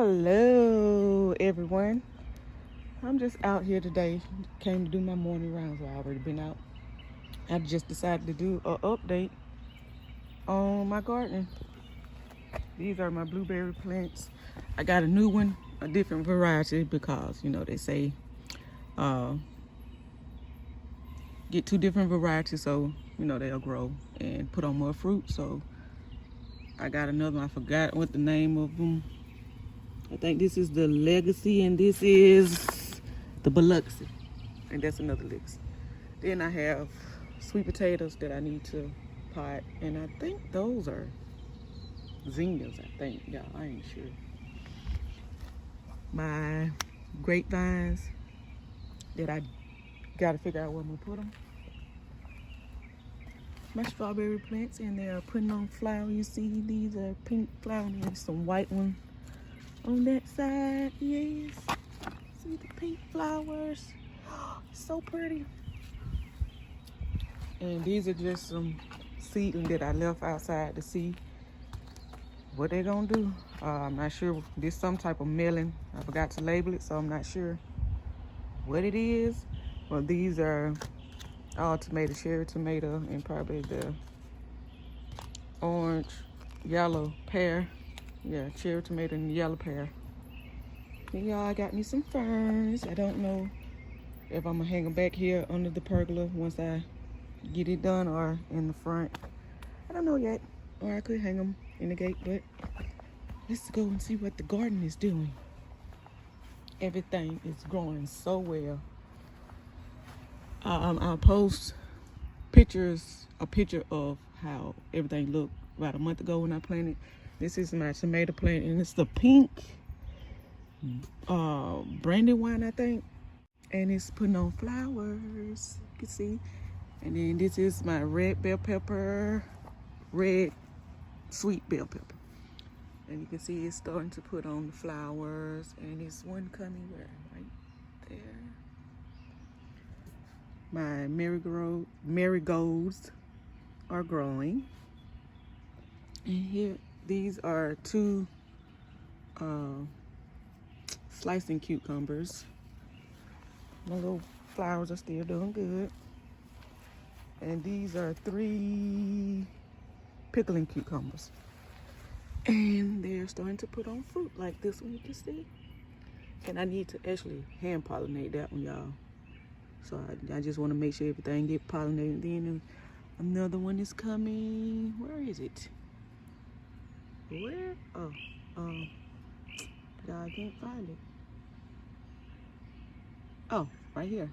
Hello everyone. I'm just out here today. Came to do my morning rounds. I've already been out. I just decided to do an update on my gardening. These are my blueberry plants. I got a new one, a different variety because they say get two different varieties so they'll grow and put on more fruit. So I got another one. I forgot what the name of them. I think this is the Legacy and this is the Biloxi, and that's another Legacy. Then I have sweet potatoes that I need to pot, and I think those are zinnias. I think, yeah, I ain't sure. My grapevines that I gotta figure out where I'm gonna put them. My strawberry plants, and they're putting on flower. You see, these are pink flowers, and there's some white ones on that side. Yes, see the pink flowers, so pretty. And these are just some seedling that I left outside to see what they're gonna do. I'm not sure. This is some type of melon. I forgot to label it, so I'm not sure what it is. Well, these are all tomato, cherry tomato, and probably the orange yellow pear. Yeah, cherry tomato and yellow pear. And y'all, I got me some ferns. I don't know if I'm gonna hang them back here under the pergola once I get it done, or in the front. I don't know yet. Or I could hang them in the gate, but let's go and see what the garden is doing. Everything is growing so well. I'll post a picture of how everything looked about a month ago when I planted. This is my tomato plant, and it's the pink brandywine, I think. And it's putting on flowers, you can see. And then this is my red bell pepper, red sweet bell pepper. And you can see it's starting to put on the flowers. And there's one coming where? Right there. My marigolds are growing. And here, these are two slicing cucumbers. My little flowers are still doing good. And these are 3 pickling cucumbers. And they're starting to put on fruit like this one, you can see. And I need to actually hand pollinate that one, y'all. So I just want to make sure everything get pollinated. Then another one is coming. Where is it? Where? Oh, I can't find it. Oh, right here.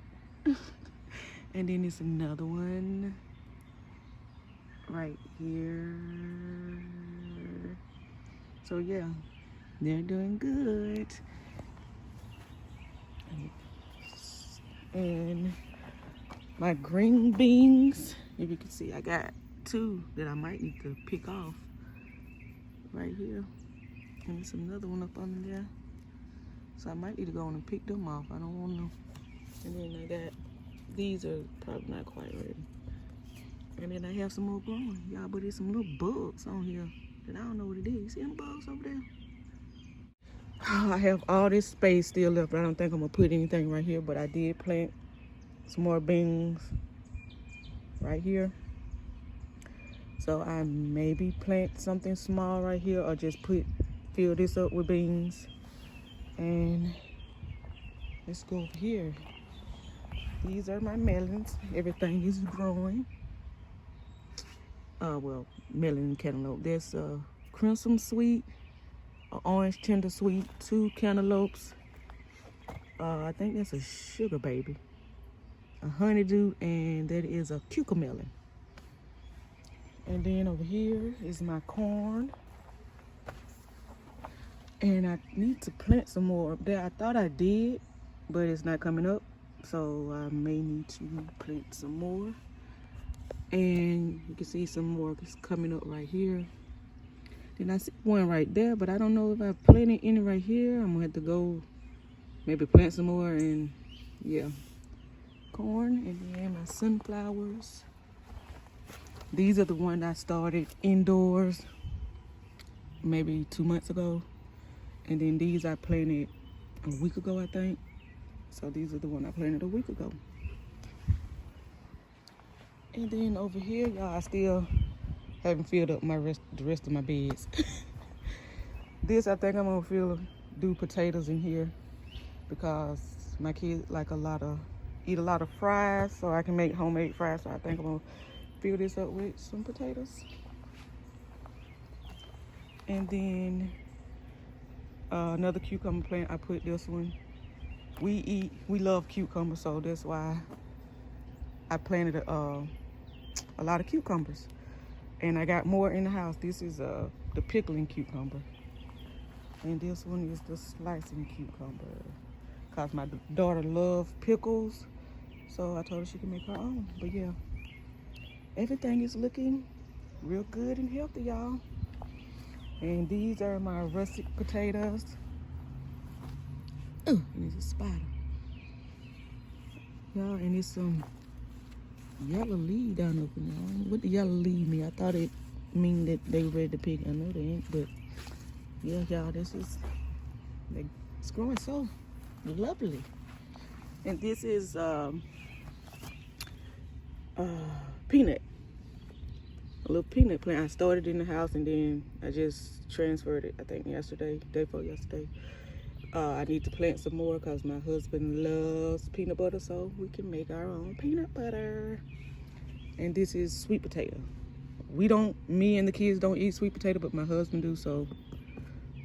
And then there's another one right here. So yeah, they're doing good. And my green beans, if you can see, I got 2 that I might need to pick off right here. And there's another one up under there. So I might need to go on and pick them off. I don't want to. And then I got, these are probably not quite ready. And then I have some more growing, y'all, but there's some little bugs on here that I don't know what it is. See them bugs over there? Oh, I have all this space still left, but I don't think I'm gonna put anything right here, but I did plant some more beans right here. So I maybe plant something small right here, or just fill this up with beans. And let's go over here. These are my melons. Everything is growing. Well, melon cantaloupe. There's a crimson sweet, an orange tender sweet, 2 cantaloupes. I think that's a sugar baby, a honeydew, and that is a cucamelon. And then over here is my corn. And I need to plant some more up there. I thought I did, but it's not coming up. So I may need to plant some more. And you can see some more is coming up right here. Then I see one right there, but I don't know if I planted any right here. I'm gonna have to go maybe plant some more. And yeah, corn. And then my sunflowers. These are the ones I started indoors maybe 2 months ago. And then these I planted a week ago, I think. So these are the one I planted a week ago. And then over here, y'all, I still haven't filled up the rest of my beds. This, I think I'm gonna do potatoes in here because my kids like eat a lot of fries, so I can make homemade fries. So I think I'm gonna fill this up with some potatoes. And then another cucumber plant, I put this one. We love cucumbers, so that's why I planted a lot of cucumbers. And I got more in the house. This is the pickling cucumber. And this one is the slicing cucumber. Cause my daughter loves pickles, so I told her she can make her own. But yeah, everything is looking real good and healthy, y'all. And these are my russet potatoes. Oh, and there's a spider. Y'all, and there's some yellow leaf down up in there. What the yellow leaf mean? I thought it mean that they ready to pick. I know they ain't, but yeah, y'all, this is, it's growing so lovely. And this is peanut. A little peanut plant. I started in the house and then I just transferred it, I think yesterday, day before yesterday. I need to plant some more because my husband loves peanut butter, so we can make our own peanut butter. And this is sweet potato. Me and the kids don't eat sweet potato, but my husband do, so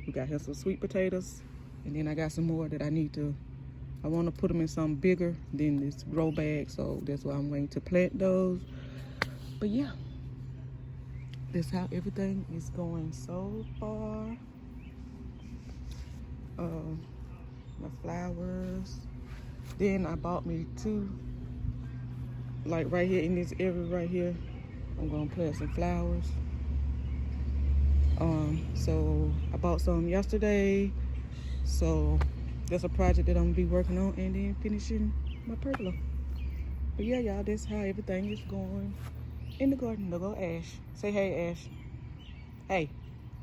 we got him some sweet potatoes. And then I got some more that I want to put them in something bigger than this grow bag, so that's why I'm waiting to plant those. But yeah, that's how everything is going so far. My flowers. Then I bought me two, like right here in this area right here. I'm gonna plant some flowers. So I bought some yesterday. So that's a project that I'm gonna be working on and then finishing my pergola. But yeah, y'all, that's how everything is going in the garden. There go Ash. Say hey, Ash. Hey.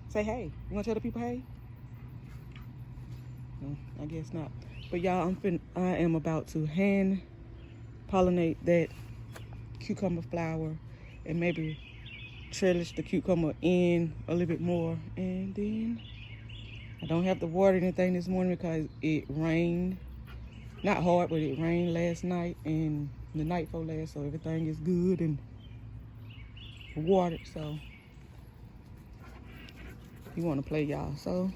Say hey. You wanna tell the people hey? No, I guess not. But y'all, I am about to hand pollinate that cucumber flower and maybe trellis the cucumber in a little bit more. And then I don't have to water anything this morning because it rained. Not hard, but it rained last night and the night before last, so everything is good and watered. So you want to play, y'all. So,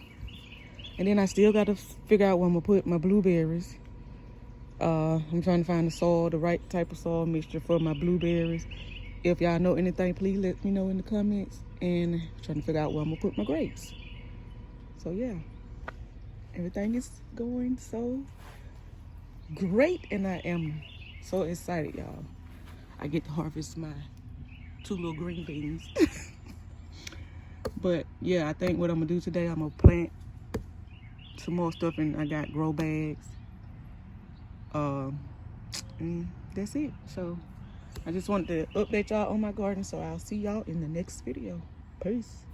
and then I still got to figure out where I'm gonna put my blueberries. I'm trying to find the right type of soil mixture for my blueberries. If y'all know anything, please let me know in the comments. And I'm trying to figure out where I'm gonna put my grapes. So yeah, everything is going so great, and I am so excited, y'all. I get to harvest my 2 little green beans. But yeah, I think what I'm gonna do today, I'm gonna plant some more stuff, and I got grow bags. And that's it. So I just wanted to update y'all on my garden, so I'll see y'all in the next video. Peace.